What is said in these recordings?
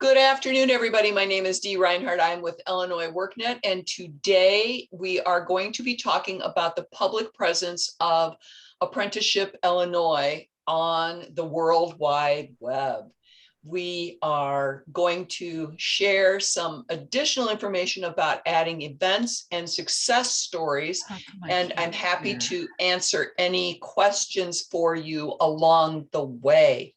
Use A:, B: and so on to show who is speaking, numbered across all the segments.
A: Good afternoon, everybody. My name is Dee Reinhardt. I'm with Illinois workNet, and today we are going to be talking about the public presence of Apprenticeship Illinois on the World Wide Web. We are going to share some additional information about adding events and success stories, and I'm happy to answer any questions for you along the way.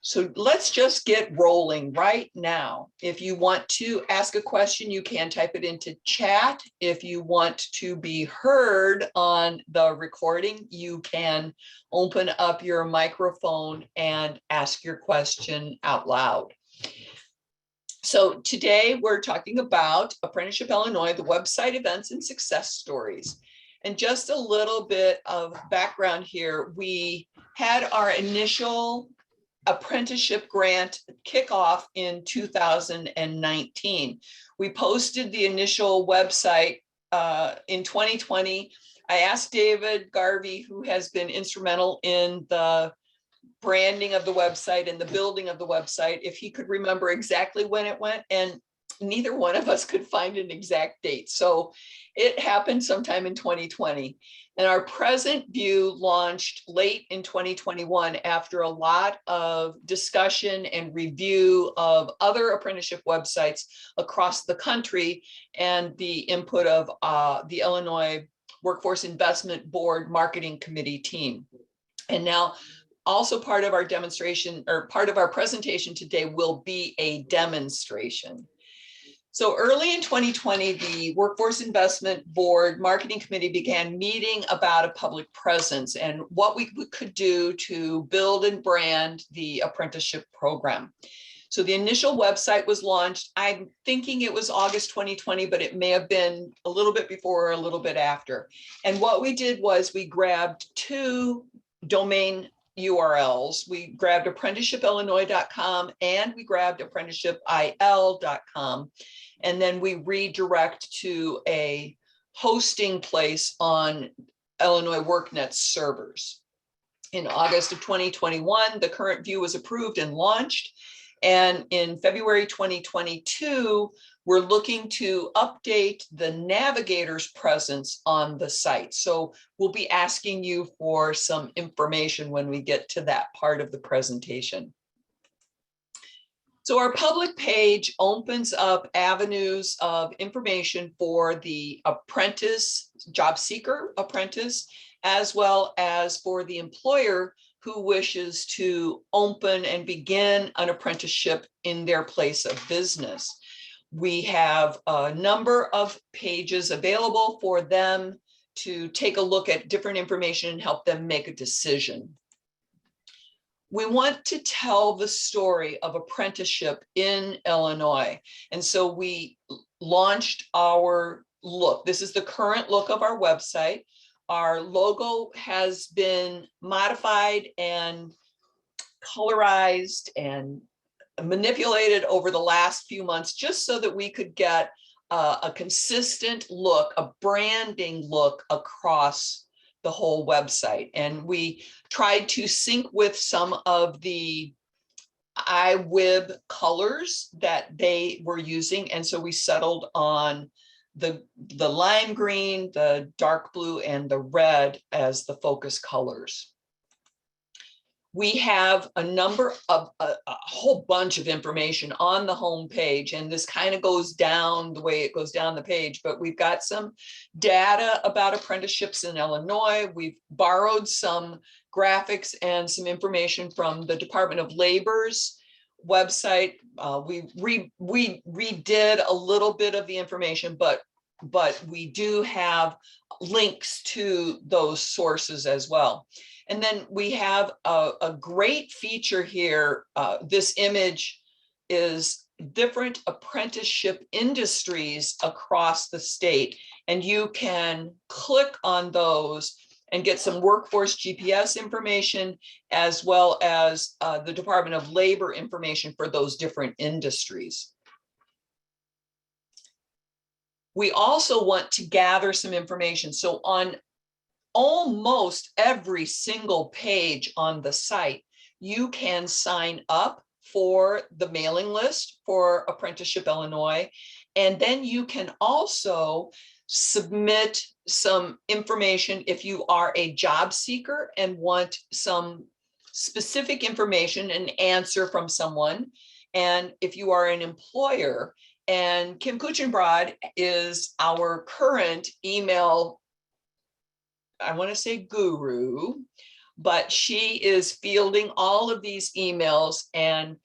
A: So let's just get rolling right now. If you want to ask a question, you can type it into chat. If you want to be heard on the recording, you can open up your microphone and ask your question out loud. So today we're talking about Apprenticeship Illinois, the website, events, and success stories. And just a little bit of background here. We had our initial apprenticeship grant kickoff in 2019. We posted the initial website in 2020. I asked David Garvey, who has been instrumental in the branding of the website and the building of the website, if he could remember exactly when it went, and neither one of us could find an exact date. So it happened sometime in 2020. And our present view launched late in 2021 after a lot of discussion and review of other apprenticeship websites across the country and the input of the Illinois Workforce Investment Board Marketing Committee team. And now also part of our demonstration, or part of our presentation today, will be a demonstration. So early in 2020, the Workforce Investment Board Marketing Committee began meeting about a public presence and what we could do to build and brand the apprenticeship program. So the initial website was launched. I'm thinking it was August 2020, but it may have been a little bit before or a little bit after. And what we did was we grabbed two domain URLs. We grabbed apprenticeshipillinois.com and we grabbed apprenticeshipil.com. And then we redirect to a hosting place on Illinois workNet servers. In August of 2021, the current view was approved and launched. And in February 2022, we're looking to update the navigator's presence on the site. So we'll be asking you for some information when we get to that part of the presentation. So our public page opens up avenues of information for the apprentice, job seeker apprentice, as well as for the employer who wishes to open and begin an apprenticeship in their place of business. We have a number of pages available for them to take a look at different information and help them make a decision. We want to tell the story of apprenticeship in Illinois. And so we launched our look. This is the current look of our website. Our logo has been modified and colorized and manipulated over the last few months, just so that we could get a consistent look, a branding look across the whole website. And we tried to sync with some of the iWib colors that they were using. And so we settled on the lime green, the dark blue, and the red as the focus colors. We have a number of a whole bunch of information on the home page, and this kind of goes down the way it goes down the page, but we've got some data about apprenticeships in Illinois. We've borrowed some graphics and some information from the Department of Labor's website. We redid a little bit of the information, but we do have links to those sources as well. And then we have a great feature here. This image is different apprenticeship industries across the state. And you can click on those and get some workforce GPS information, as well as the Department of Labor information for those different industries. We also want to gather some information. So on almost every single page on the site, you can sign up for the mailing list for Apprenticeship Illinois. And then you can also submit some information if you are a job seeker and want some specific information, an answer from someone. And if you are an employer, and Kim Kuchenbrod is our current email, I want to say guru, but she is fielding all of these emails and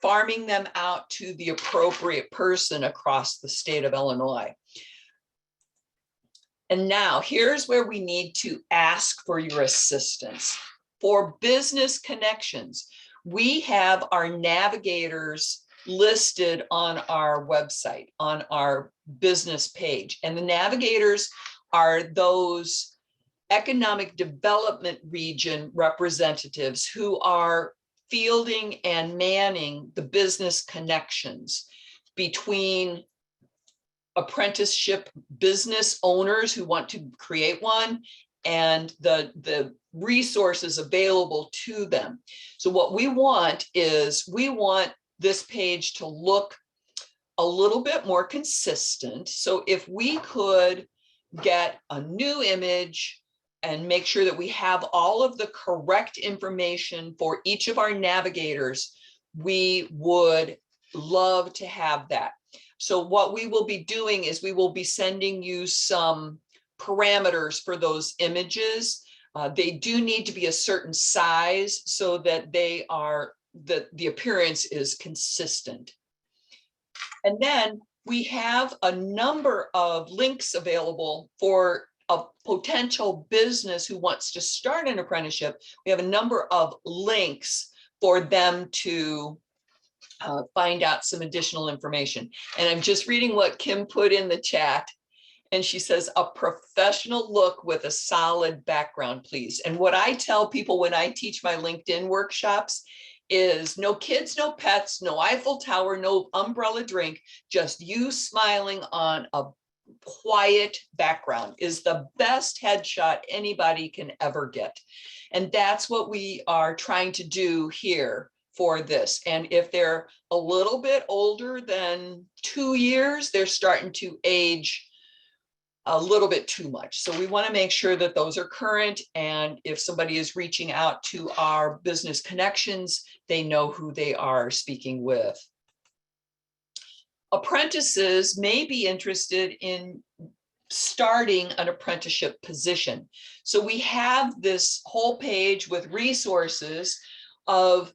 A: farming them out to the appropriate person across the state of Illinois. And now here's where we need to ask for your assistance. For business connections, we have our navigators listed on our website, on our business page. And the navigators are those economic development region representatives who are fielding and manning the business connections between apprenticeship business owners who want to create one and the resources available to them. So what we want is we want this page to look a little bit more consistent. So if we could get a new image and make sure that we have all of the correct information for each of our navigators, we would love to have that. So what we will be doing is we will be sending you some parameters for those images. They do need to be a certain size so that they are, the appearance is consistent. And then we have a number of links available for a potential business who wants to start an apprenticeship. We have a number of links for them to find out some additional information. And I'm just reading what Kim put in the chat. And she says, a professional look with a solid background, please. And what I tell people when I teach my LinkedIn workshops is no kids, no pets, no Eiffel Tower, no umbrella drink, just you smiling on a quiet background is the best headshot anybody can ever get. And that's what we are trying to do here for this. And if they're a little bit older than 2 years, they're starting to age a little bit too much. So we want to make sure that those are current. And if somebody is reaching out to our business connections, they know who they are speaking with. Apprentices may be interested in starting an apprenticeship position. So we have this whole page with resources of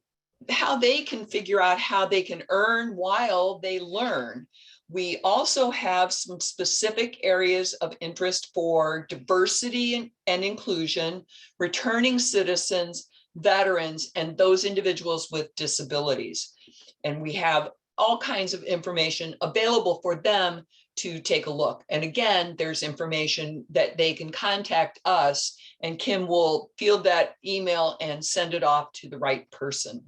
A: how they can figure out how they can earn while they learn. We also have some specific areas of interest for diversity and inclusion, returning citizens, veterans, and those individuals with disabilities. And we have all kinds of information available for them to take a look. And again, there's information that they can contact us, and Kim will field that email and send it off to the right person.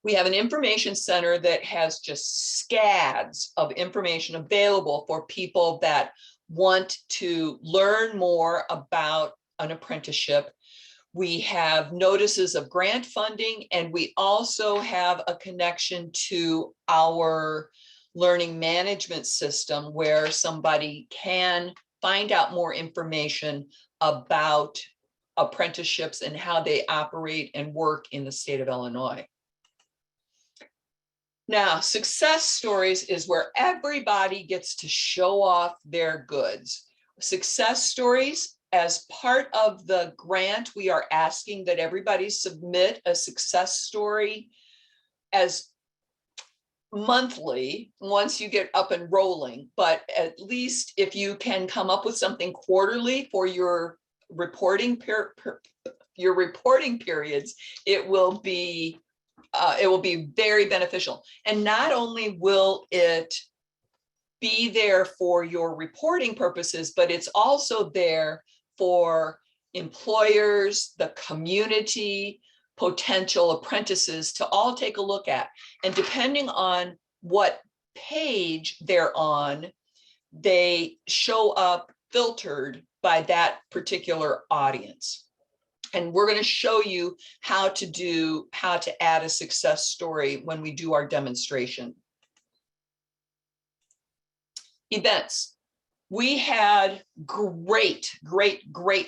A: We have an information center that has just scads of information available for people that want to learn more about an apprenticeship. We have notices of grant funding, and we also have a connection to our learning management system where somebody can find out more information about apprenticeships and how they operate and work in the state of Illinois. Now, success stories is where everybody gets to show off their goods. Success stories, as part of the grant, we are asking that everybody submit a success story as monthly once you get up and rolling. But at least if you can come up with something quarterly for your reporting periods, it will be very beneficial. And not only will it be there for your reporting purposes, but it's also there for employers, the community, potential apprentices to all take a look at. And depending on what page they're on, they show up filtered by that particular audience. And we're going to show you how to add a success story when we do our demonstration. Events. We had great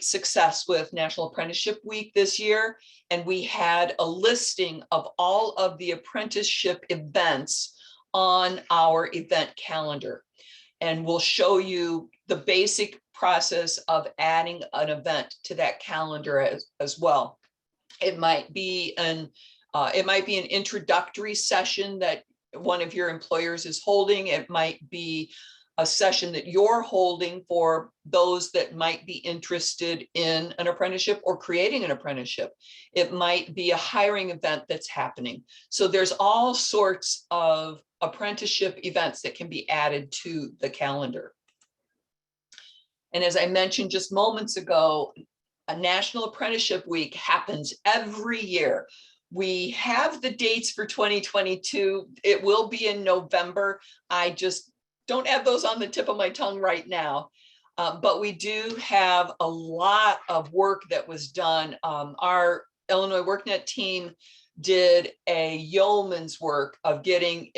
A: success with National Apprenticeship Week this year, and we had a listing of all of the apprenticeship events on our event calendar. And we'll show you the basic process of adding an event to that calendar as well. It might be an introductory session that one of your employers is holding. It might be a session that you're holding for those that might be interested in an apprenticeship or creating an apprenticeship. It might be a hiring event that's happening. So there's all sorts of apprenticeship events that can be added to the calendar. And as I mentioned just moments ago, a National Apprenticeship Week happens every year. We have the dates for 2022. It will be in November. I just don't have those on the tip of my tongue right now, but we do have a lot of work that was done. Our Illinois WorkNet team did a yeoman's work of getting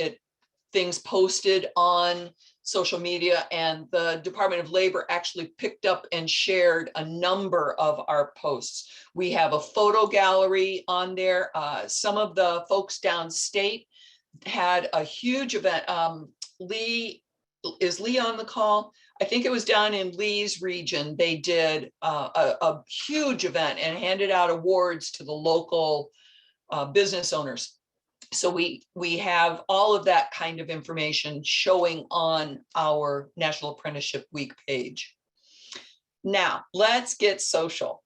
A: things posted on social media, and the Department of Labor actually picked up and shared a number of our posts. We have a photo gallery on there. Some of the folks downstate had a huge event. Is Lee on the call? I think it was down in Lee's region. They did a huge event and handed out awards to the local business owners. So we have all of that kind of information showing on our National Apprenticeship Week page. Now, let's get social.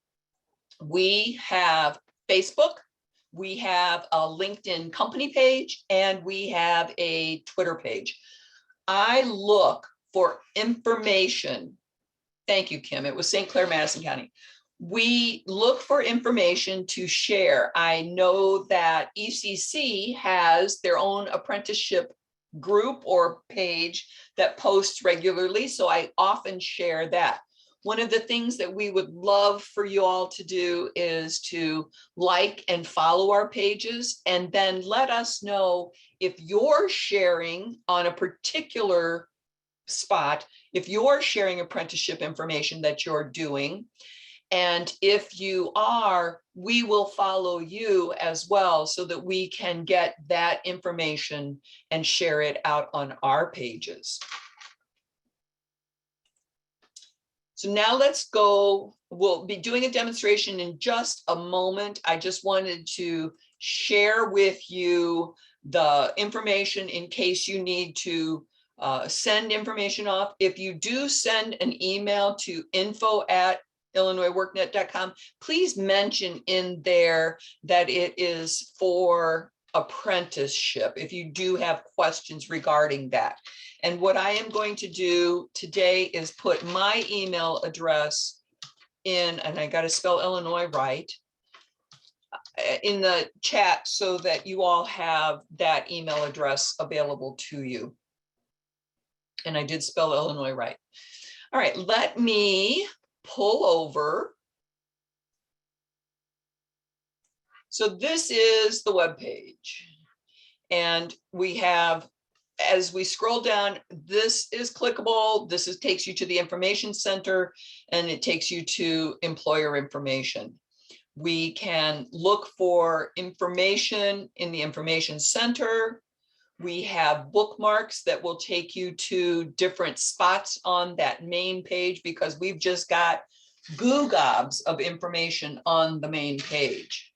A: We have Facebook, we have a LinkedIn company page, and we have a Twitter page. I look for information. Thank you, Kim. It was St. Clair, Madison County. We look for information to share. I know that ECC has their own apprenticeship group or page that posts regularly, so I often share that. One of the things that we would love for you all to do is to like and follow our pages, and then let us know if you're sharing on a particular spot, if you're sharing apprenticeship information that you're doing. And if you are, we will follow you as well so that we can get that information and share it out on our pages. So now let's go. We'll be doing a demonstration in just a moment. I just wanted to share with you the information in case you need to send information off. If you do send an email to info@illinoisworknet.com, please mention in there that it is for apprenticeship if you do have questions regarding that. And what I am going to do today is put my email address in, and I got to spell Illinois right, in the chat so that you all have that email address available to you. And I did spell Illinois right. All right, let me pull over. So this is the web page, and we have, as we scroll down, this is clickable. This takes you to the information center, and it takes you to employer information. We can look for information in the information center. We have bookmarks that will take you to different spots on that main page because we've just got goo gobs of information on the main page.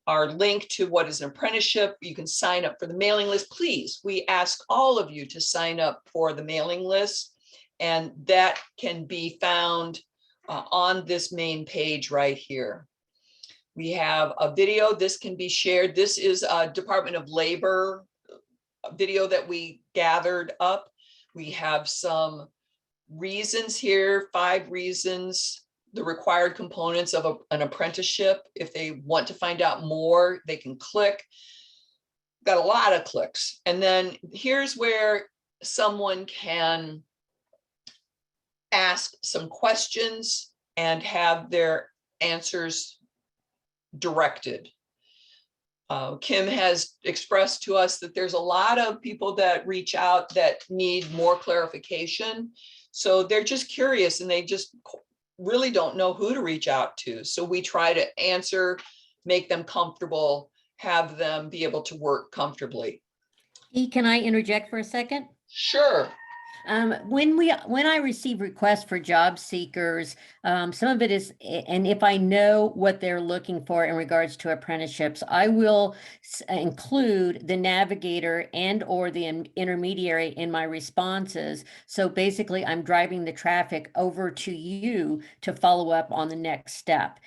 A: Our link to what is an apprenticeship, you can sign up for the mailing list. Please, we ask all of you to sign up for the mailing list, and that can be found on this main page right here. We have a video. This can be shared. This is a Department of Labor video that we gathered up. We have some reasons here, 5 reasons, the required components of an apprenticeship. If they want to find out more, they can click. Got a lot of clicks. And then here's where someone can ask some questions and have their answers directed. Kim has expressed to us that there's a lot of people that reach out that need more clarification. So they're just curious and they just really don't know who to reach out to. So we try to answer, make them comfortable, have them be able to work comfortably.
B: Can I interject for a second?
A: Sure.
B: When I receive requests for job seekers, some of it is, and if I know what they're looking for in regards to apprenticeships, I will include the navigator and or the intermediary in my responses. So basically, I'm driving the traffic over to you to follow up on the next step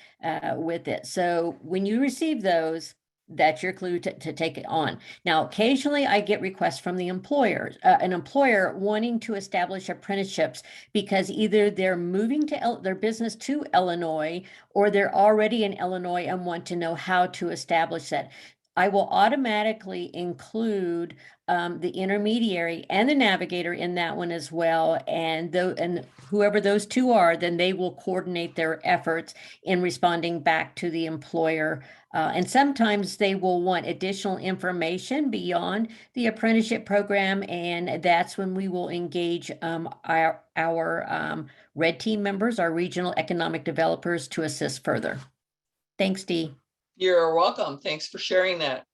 B: with it. So when you receive those, that's your clue to take it on. Now, occasionally I get requests from the employers, an employer wanting to establish apprenticeships because either they're moving to their business to Illinois or they're already in Illinois and want to know how to establish that. I will automatically include the intermediary and the navigator in that one as well. And whoever those two are, then they will coordinate their efforts in responding back to the employer. And sometimes they will want additional information beyond the apprenticeship program. And that's when we will engage our red team members, our regional economic developers, to assist further. Thanks, Dee.
A: You're welcome. Thanks for sharing that.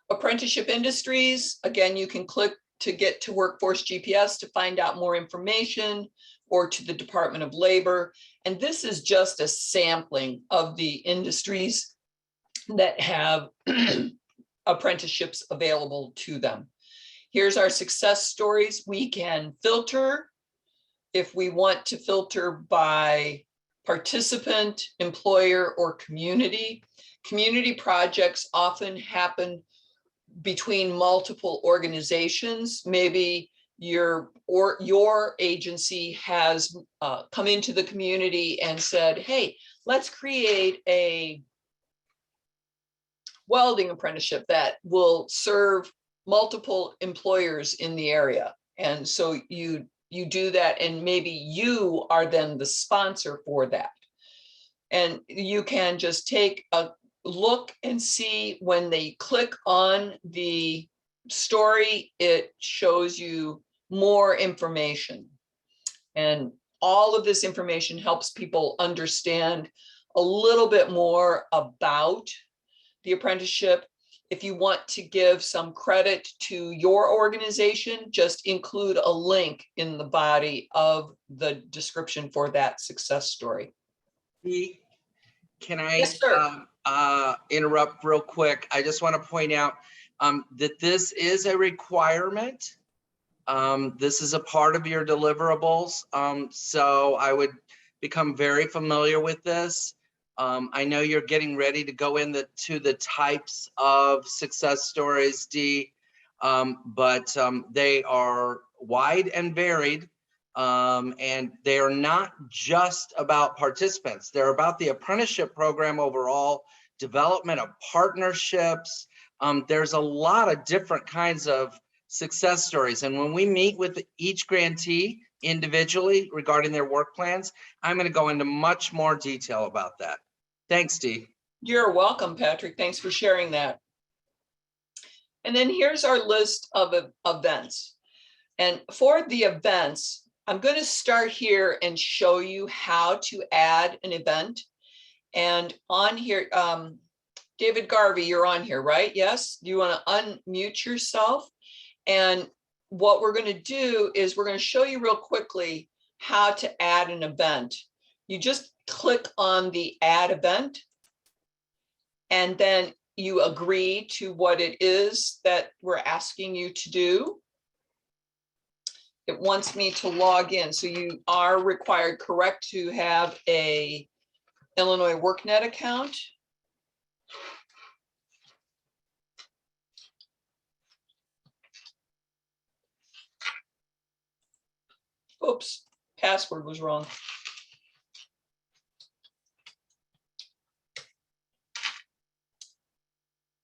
A: Apprenticeship industries, again, you can click to get to Workforce GPS to find out more information, or to the Department of Labor. And this is just a sampling of the industries that have apprenticeships available to them. Here's our success stories. We can filter if we want to filter by participant, employer, or community. Community projects often happen between multiple organizations. Maybe your agency has come into the community and said, hey, let's create a welding apprenticeship that will serve multiple employers in the area. And so you do that, and maybe you are then the sponsor for that. And you can just take a look and see when they click on the story, it shows you more information. And all of this information helps people understand a little bit more about the apprenticeship. If you want to give some credit to your organization, just include a link in the body of the description for that success story.
C: Can I
A: Yes, sir.
C: Interrupt real quick? I just want to point out that this is a requirement. This is a part of your deliverables. So I would become very familiar with this. I know you're getting ready to go into the types of success stories, Dee, but they are wide and varied. And they are not just about participants. They're about the apprenticeship program overall, development of partnerships. There's a lot of different kinds of success stories. And when we meet with each grantee individually regarding their work plans, I'm going to go into much more detail about that. Thanks, Dee.
A: You're welcome, Patrick. Thanks for sharing that. And then here's our list of events. And for the events, I'm going to start here and show you how to add an event. And on here, David Garvey, you're on here, right? Yes. Do you want to unmute yourself? And what we're going to do is we're going to show you real quickly how to add an event. You just click on the add event, and then you agree to what it is that we're asking you to do. It wants me to log in. So you are required, correct, to have a Illinois workNet account. Oops, password was wrong.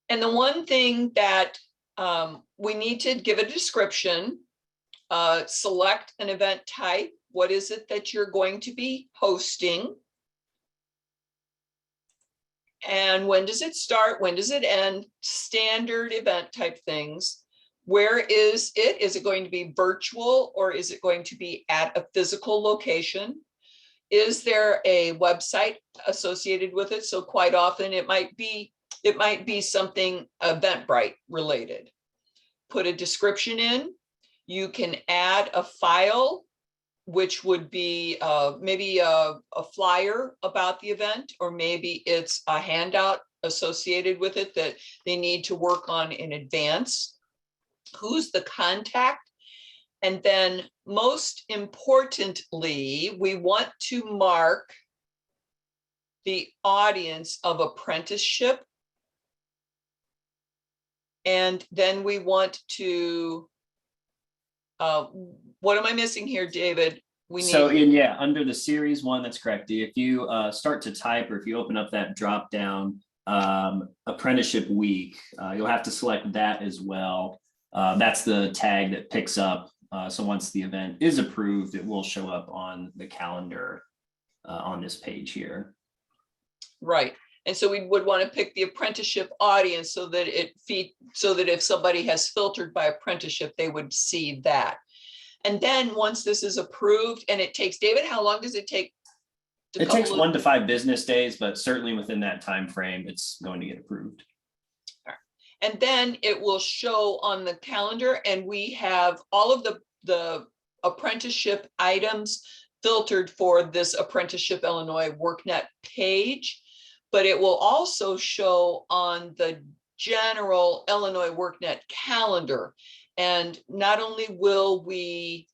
A: And the one thing that we need to give a description, select an event type. What is it that you're going to be hosting? And when does it start? When does it end? Standard event type things. Where is it? Is it going to be virtual or is it going to be at a physical location? Is there a website associated with it? So quite often it might be something Eventbrite related. Put a description in. You can add a file, which would be maybe a flyer about the event, or maybe it's a handout associated with it that they need to work on in advance. Who's the contact? And then most importantly, we want to mark the audience of apprenticeship. And then we want to, what am I missing here, David? We need.
D: Yeah, under the series one, that's correct. If you start to type, or if you open up that drop down apprenticeship week, you'll have to select that as well. That's the tag that picks up. So once the event is approved, it will show up on the calendar on this page here.
A: Right. And so we would want to pick the apprenticeship audience so that if somebody has filtered by apprenticeship, they would see that. And then once this is approved, and it takes, David, how long does it take?
D: It takes 1 to 5 business days, but certainly within that time frame, it's going to get approved.
A: And then it will show on the calendar, and we have all of the apprenticeship items filtered for this Apprenticeship Illinois WorkNet page, but it will also show on the general Illinois WorkNet calendar. And not only will we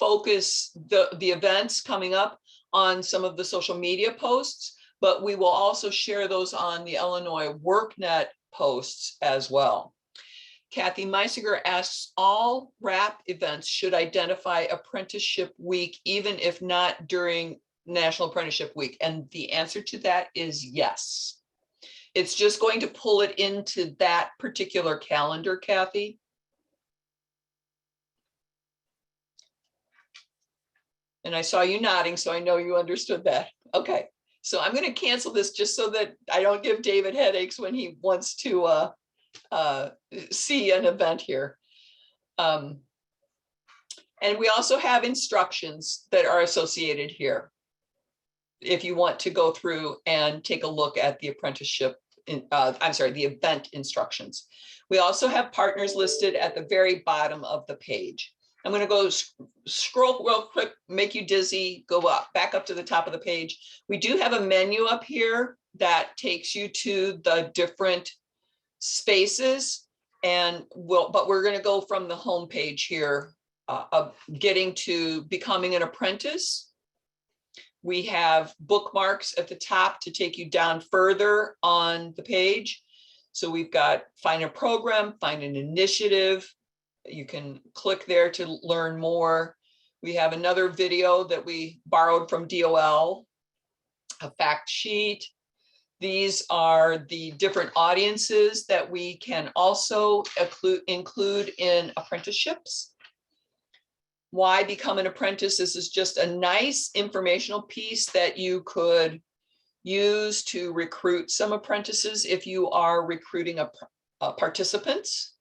A: focus the events coming up on some of the social media posts, but we will also share those on the Illinois WorkNet posts as well. Kathy Meisiger asks, all RAP events should identify Apprenticeship Week, even if not during National Apprenticeship Week. And the answer to that is yes. It's just going to pull it into that particular calendar, Kathy. And I saw you nodding, so I know you understood that. Okay, so I'm going to cancel this just so that I don't give David headaches when he wants to see an event here. And we also have instructions that are associated here, if you want to go through and take a look at the apprenticeship, the event instructions. We also have partners listed at the very bottom of the page. I'm going to go scroll real quick, make you dizzy, go back up to the top of the page. We do have a menu up here that takes you to the different spaces, and but we're going to go from the home page here, of getting to becoming an apprentice. We have bookmarks at the top to take you down further on the page. So we've got find a program, find an initiative. You can click there to learn more. We have another video that we borrowed from DOL, a fact sheet. These are the different audiences that we can also include in apprenticeships. Why become an apprentice? This is just a nice informational piece that you could use to recruit some apprentices if you are recruiting participants.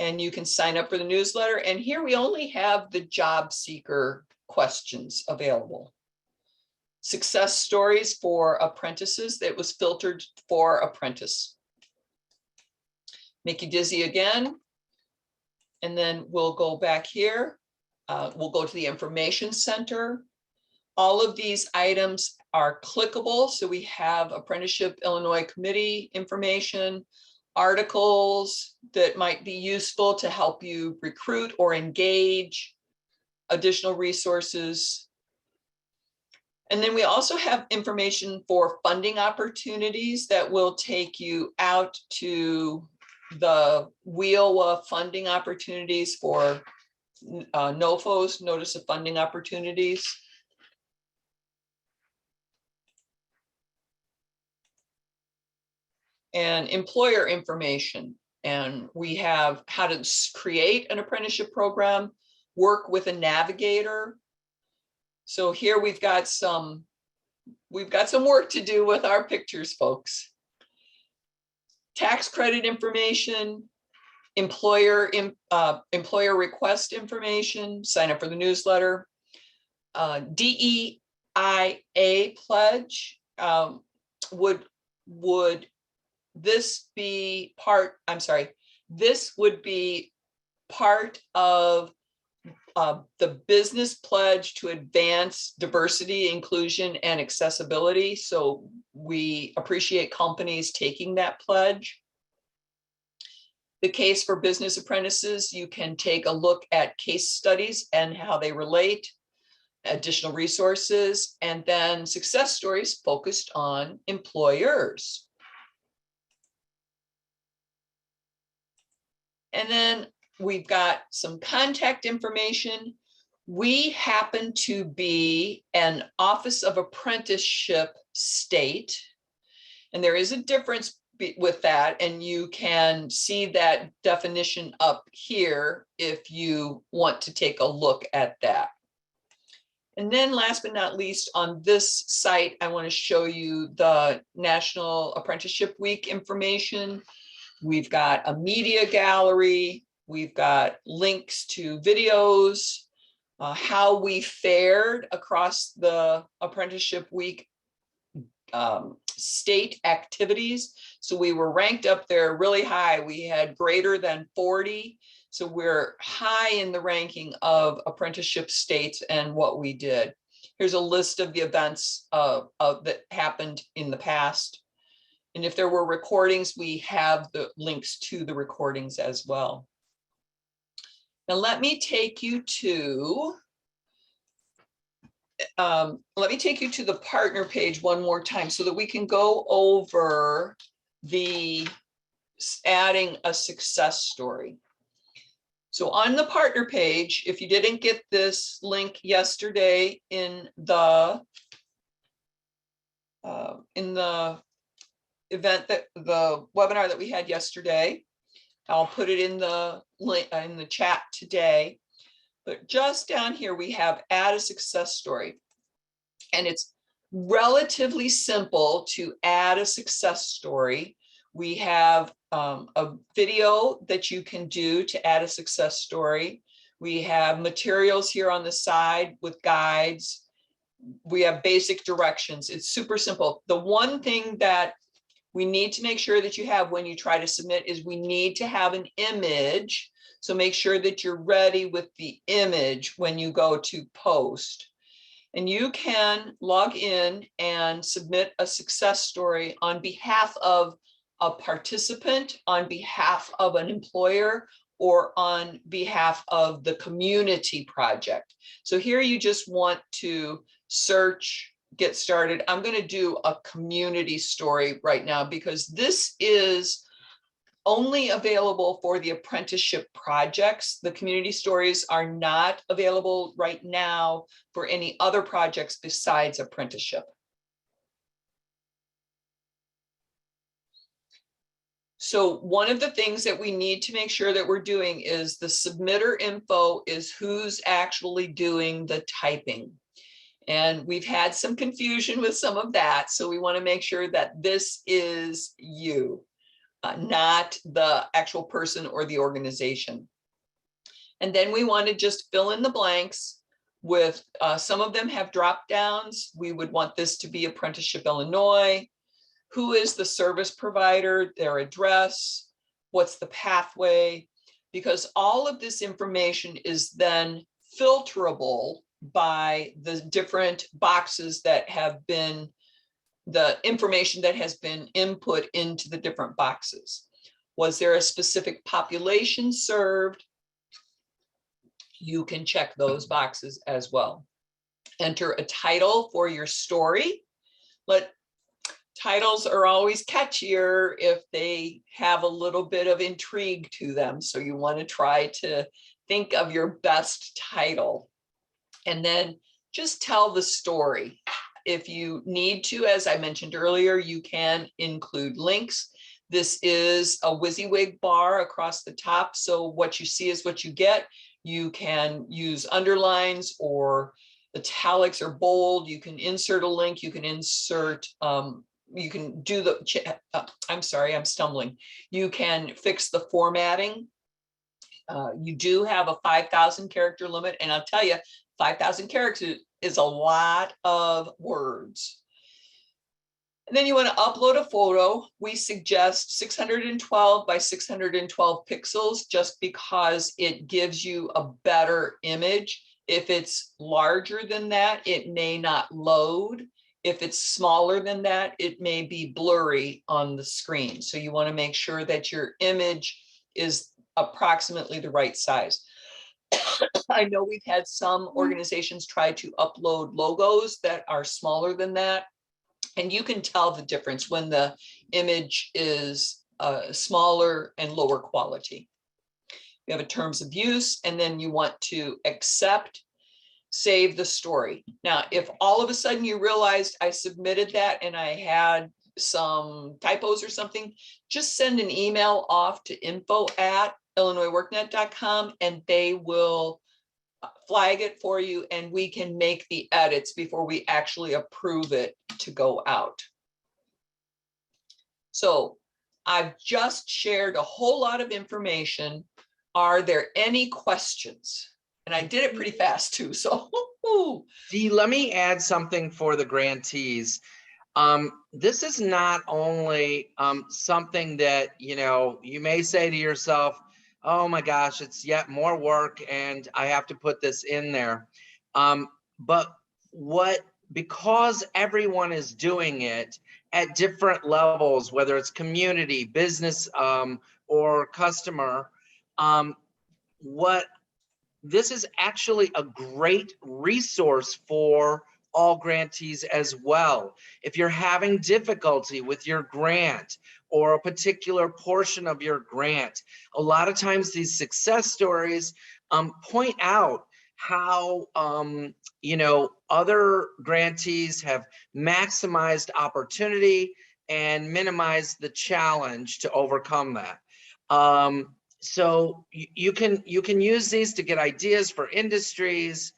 A: And you can sign up for the newsletter. And here we only have the Jobseeker questions available. Success stories for apprentices that was filtered for apprentice. Make you dizzy again. And then we'll go back here. We'll go to the information center. All of these items are clickable. So we have Apprenticeship Illinois Committee information, articles that might be useful to help you recruit or engage, additional resources. And then we also have information for funding opportunities that will take you out to the WIOA funding opportunities for NOFOs, Notice of Funding Opportunities. And employer information. And we have how to create an apprenticeship program, work with a navigator. So here we've got some we've got some work to do with our pictures, folks. Tax credit information, employer request information, sign up for the newsletter, DEIA pledge. Would this be part, I'm sorry, this would be part of the business pledge to advance diversity, inclusion, and accessibility. So we appreciate companies taking that pledge. The case for business apprentices, you can take a look at case studies and how they relate, additional resources, and then success stories focused on employers. And then we've got some contact information. We happen to be an Office of Apprenticeship state, and there is a difference with that, and you can see that definition up here if you want to take a look at that. And then last but not least, on this site, I want to show you the National Apprenticeship Week information. We've got a media gallery. We've got links to videos, how we fared across the Apprenticeship Week state activities. So we were ranked up there really high. We had greater than 40. So we're high in the ranking of apprenticeship states and what we did. Here's a list of the events that happened in the past. And if there were recordings, we have the links to the recordings as well. Now let me take you to the partner page one more time so that we can go over the adding a success story. So on the partner page, if you didn't get this link yesterday in the event, that the webinar that we had yesterday, I'll put it in the link in the chat today. But just down here, we have add a success story. And it's relatively simple to add a success story. We have a video that you can do to add a success story. We have materials here on the side with guides. We have basic directions. It's super simple. The one thing that we need to make sure that you have when you try to submit is we need to have an image. So make sure that you're ready with the image when you go to post. And you can log in and submit a success story on behalf of a participant, on behalf of an employer, or on behalf of the community project. So here you just want to search, get started. I'm going to do a community story right now because this is only available for the apprenticeship projects. The community stories are not available right now for any other projects besides apprenticeship. So one of the things that we need to make sure that we're doing is the submitter info is who's actually doing the typing. And we've had some confusion with some of that. So we want to make sure that this is you. Not the actual person or the organization. And then we want to just fill in the blanks with, some of them have drop downs. We would want this to be Apprenticeship Illinois. Who is the service provider, their address, what's the pathway? Because all of this information is then filterable by the different boxes that have been the information that has been input into the different boxes. Was there a specific population served? You can check those boxes as well. Enter a title for your story. Titles are always catchier if they have a little bit of intrigue to them. So you want to try to think of your best title. And then just tell the story. If you need to, as I mentioned earlier, you can include links. This is a WYSIWYG bar across the top. So what you see is what you get. You can use underlines or italics or bold. You can insert a link. You can insert, you can do the, I'm sorry, I'm stumbling. You can fix the formatting. You do have a 5,000 character limit, and I'll tell you, 5,000 characters is a lot of words. And then you want to upload a photo. We suggest 612 by 612 pixels just because it gives you a better image. If it's larger than that, it may not load. If it's smaller than that, it may be blurry on the screen. So you want to make sure that your image is approximately the right size. I know we've had some organizations try to upload logos that are smaller than that. And you can tell the difference when the image is smaller and lower quality. You have a terms of use, and then you want to accept, save the story. Now, if all of a sudden you realized I submitted that and I had some typos or something, just send an email off to info@illinoisworknet.com and they will flag it for you, and we can make the edits before we actually approve it to go out. So I've just shared a whole lot of information. Are there any questions? And I did it pretty fast too, so.
C: Dee, let me add something for the grantees. This is not only something that, you may say to yourself, oh my gosh, it's yet more work and I have to put this in there. But because everyone is doing it at different levels, whether it's community, business, or customer, this is actually a great resource for all grantees as well. If you're having difficulty with your grant or a particular portion of your grant, a lot of times these success stories point out how other grantees have maximized opportunity and minimized the challenge to overcome that. So you can use these to get ideas for industries.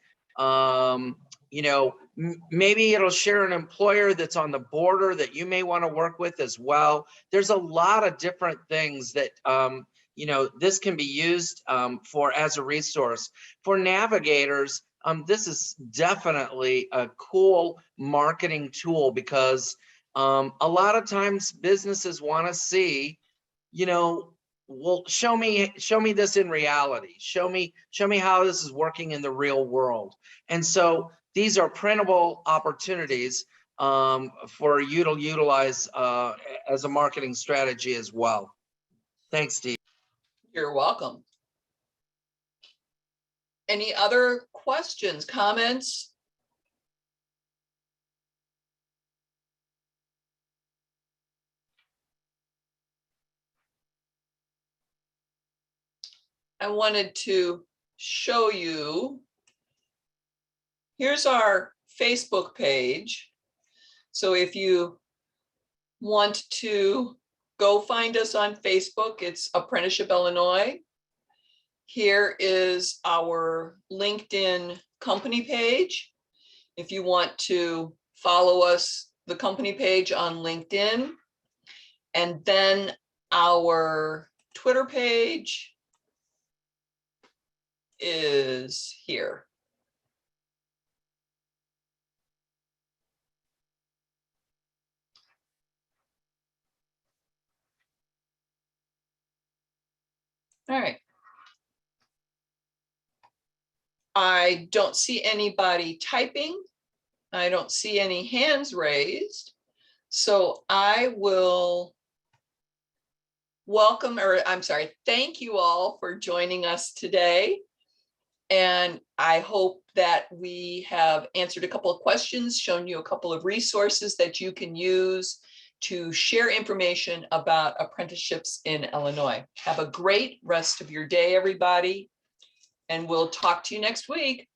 C: Maybe it'll share an employer that's on the border that you may want to work with as well. There's a lot of different things that this can be used for as a resource. For navigators, this is definitely a cool marketing tool because a lot of times businesses want to see, well, show me this in reality. Show me how this is working in the real world. And so these are printable opportunities for you to utilize as a marketing strategy as well. Thanks, Steve.
A: You're welcome. Any other questions, comments? I wanted to show you, here's our Facebook page. So if you want to go find us on Facebook, it's Apprenticeship Illinois. Here is our LinkedIn company page. If you want to follow us, the company page on LinkedIn, and then our Twitter page is here. All right. I don't see anybody typing. I don't see any hands raised. So I will thank you all for joining us today. And I hope that we have answered a couple of questions, shown you a couple of resources that you can use to share information about apprenticeships in Illinois. Have a great rest of your day, everybody, and we'll talk to you next week.